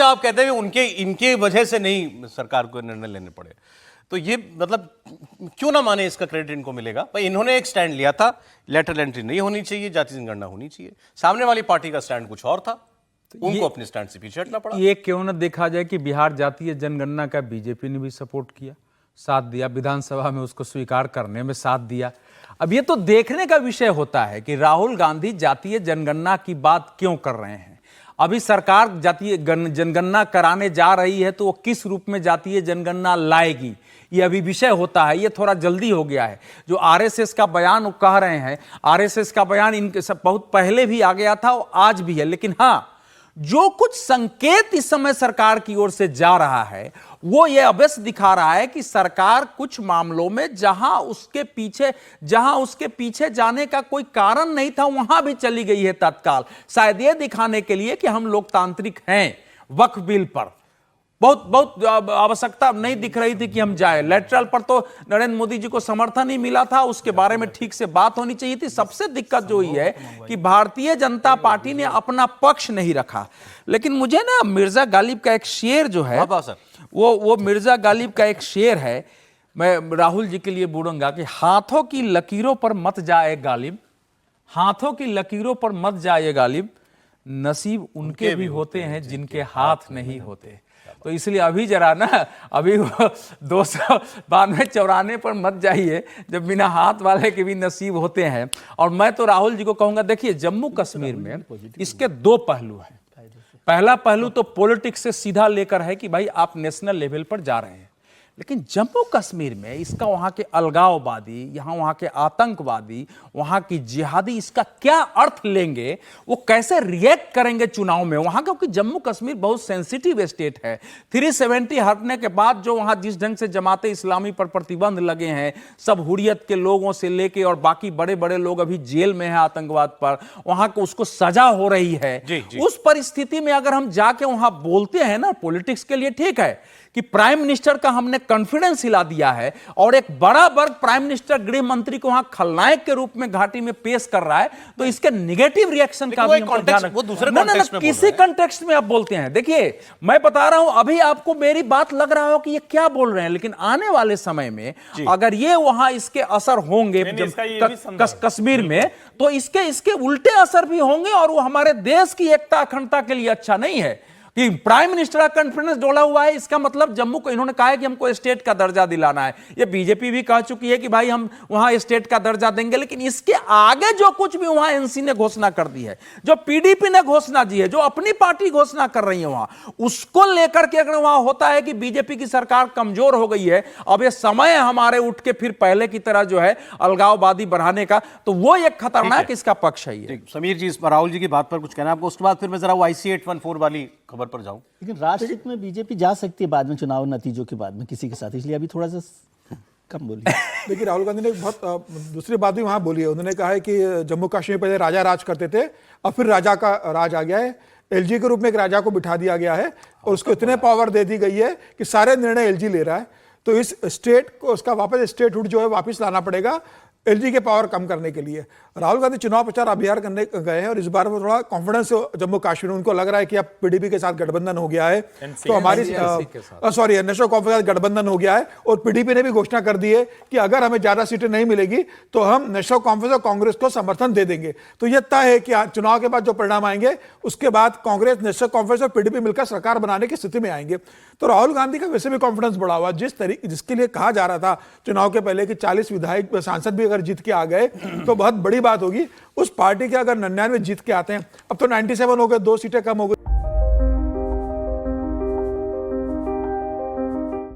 में आप कहते हैं उनके इनके वजह से नहीं सरकार को निर्णय लेने पड़े, तो ये मतलब क्यों ना माने इसका क्रेडिट इनको मिलेगा? भाई इन्होंने एक स्टैंड लिया था, लेटरल एंट्री नहीं होनी चाहिए, जाति जनगणना होनी चाहिए। सामने वाली पार्टी का स्टैंड कुछ और था, उनको अपने स्टैंड से पीछे हटना पड़ा। ये क्यों ना देखा जाए कि बिहार जातीय जनगणना का बीजेपी ने भी सपोर्ट किया, साथ दिया, विधानसभा में उसको स्वीकार करने में साथ दिया। अब ये तो देखने का विषय होता है कि राहुल गांधी जातीय जनगणना की बात क्यों कर रहे हैं। अभी सरकार जातीय जनगणना कराने जा रही है, तो वो किस रूप में जातीय जनगणना लाएगी, ये अभी विषय होता है। ये थोड़ा जल्दी हो गया है। जो आरएसएस का बयान कह रहे हैं, आरएसएस का बयान इनके सब बहुत पहले भी आ गया था और आज भी है, लेकिन हाँ, जो कुछ संकेत इस समय सरकार की ओर से जा रहा है वो ये अवश्य दिखा रहा है कि सरकार कुछ मामलों में जहां उसके पीछे जाने का कोई कारण नहीं था, वहां भी चली गई है तत्काल, शायद ये दिखाने के लिए कि हम लोकतांत्रिक हैं। वक्फ बिल पर बहुत आवश्यकता नहीं दिख रही थी कि हम जाए। लेटरल पर तो नरेंद्र मोदी जी को समर्थन ही मिला था, उसके बारे में ठीक से बात होनी चाहिए थी। सबसे दिक्कत जो हुई है कि भारतीय जनता पार्टी ने अपना पक्ष नहीं रखा। लेकिन मुझे ना मिर्जा गालिब का एक शेर जो है, वो मिर्जा गालिब का एक शेर है, मैं राहुल जी के लिए बोलूंगा कि हाथों की लकीरों पर मत जाए गालिब, हाथों की लकीरों पर मत जाए गालिब, नसीब उनके भी होते हैं जिनके हाथ नहीं होते। तो इसलिए अभी जरा ना, अभी 292-94 पर मत जाइए, जब बिना हाथ वाले के भी नसीब होते हैं। और मैं तो राहुल जी को कहूंगा, देखिए जम्मू कश्मीर में इसके दो पहलू हैं। पहला पहलू तो पॉलिटिक्स से सीधा लेकर है कि भाई आप नेशनल लेवल पर जा रहे हैं, लेकिन जम्मू कश्मीर में इसका वहां के अलगाववादी, वहां के आतंकवादी, वहां की जिहादी इसका क्या अर्थ लेंगे, वो कैसे रिएक्ट करेंगे चुनाव में वहां, क्योंकि जम्मू कश्मीर बहुत सेंसिटिव स्टेट है। 370 हटने के बाद जो वहां जिस ढंग से जमाते इस्लामी पर प्रतिबंध लगे हैं, सब हुर्रियत के लोगों से लेके और बाकी बड़े बड़े लोग अभी जेल में है आतंकवाद पर, वहां को उसको सजा हो रही है। उस परिस्थिति में अगर हम जाके वहां बोलते हैं ना, पॉलिटिक्स के लिए ठीक है कि प्राइम मिनिस्टर का हमने कॉन्फिडेंस हिला दिया है और एक बड़ा वर्ग प्राइम मिनिस्टर गृह मंत्री को वहां खलनायक के रूप में घाटी में पेश कर रहा है, तो इसके नेगेटिव रिएक्शन का भी किसी कॉन्टेक्स्ट में आप बोलते हैं। देखिए मैं बता रहा हूं, अभी आपको मेरी बात लग रहा हो कि ये क्या बोल रहे हैं, लेकिन आने वाले समय में अगर ये वहां इसके असर होंगे कश्मीर में, तो इसके उल्टे असर भी होंगे और वो हमारे देश की एकता अखंडता के लिए अच्छा नहीं है। कि प्राइम मिनिस्टर का कॉन्फिडेंस डोला हुआ है, इसका मतलब जम्मू को इन्होंने कहा है कि हमको स्टेट का दर्जा दिलाना है। ये बीजेपी भी कह चुकी है कि भाई हम वहां स्टेट का दर्जा देंगे, लेकिन इसके आगे जो कुछ भी वहां एनसी ने घोषणा कर दी है, जो पीडीपी ने घोषणा दी है, जो अपनी पार्टी घोषणा कर रही है वहां, उसको लेकर के अगर वहां होता है कि बीजेपी की सरकार कमजोर हो गई है, अब ये समय है हमारे उठ के फिर पहले की तरह जो है अलगाववादी बढ़ाने का, तो वो एक खतरनाक इसका पक्ष है। समीर जी, राहुल जी की बात पर कुछ कहना है आपको, उसके बाद फिर मैं जरा IC 814 वाली खबर पर जाऊं। लेकिन राष्ट्रहित में बीजेपी जा सकती है बाद में, चुनाव नतीजों के बाद में किसी के साथ, इसलिए अभी थोड़ा सा कम बोलिए। देखिए राहुल गांधी ने बहुत दूसरी बात भी वहां बोली है। उन्होंने कहा है कि जम्मू कश्मीर पहले राजा राज करते थे, अब फिर राजा का राज आ गया है, एलजी के रूप में एक राजा को बिठा दिया गया है और उसको इतने पावर दे दी गई है कि सारे निर्णय एलजी ले रहा है। तो इस स्टेट को उसका वापस स्टेटहुड जो है वापस लाना पड़ेगा एलजी के पावर कम करने के लिए। राहुल गांधी चुनाव प्रचार अभियान करने गए हैं और इस बार वो थोड़ा कॉन्फिडेंस जम्मू कश्मीर में, उनको लग रहा है कि अब पीडीपी के साथ गठबंधन हो गया है, तो हमारी नेशनल कॉन्फ्रेंस गठबंधन हो गया है और पीडीपी ने भी घोषणा कर दी है कि अगर हमें ज्यादा सीटें नहीं मिलेगी तो हम नेशनल कॉन्फ्रेंस और कांग्रेस को समर्थन दे देंगे। तो यह तय है कि चुनाव के बाद जो परिणाम आएंगे उसके बाद कांग्रेस, नेशनल कॉन्फ्रेंस और पीडीपी मिलकर सरकार बनाने की स्थिति में आएंगे। तो राहुल गांधी का वैसे भी कॉन्फिडेंस बढ़ा हुआ, जिसके लिए कहा जा रहा था चुनाव के पहले कि 40 विधायक सांसद भी अगर जीत के आ गए तो बहुत बड़ी बात होगी। उस पार्टी के अगर 99 जीत के आते हैं, अब तो 97 हो गए, 2 सीटें कम हो गई।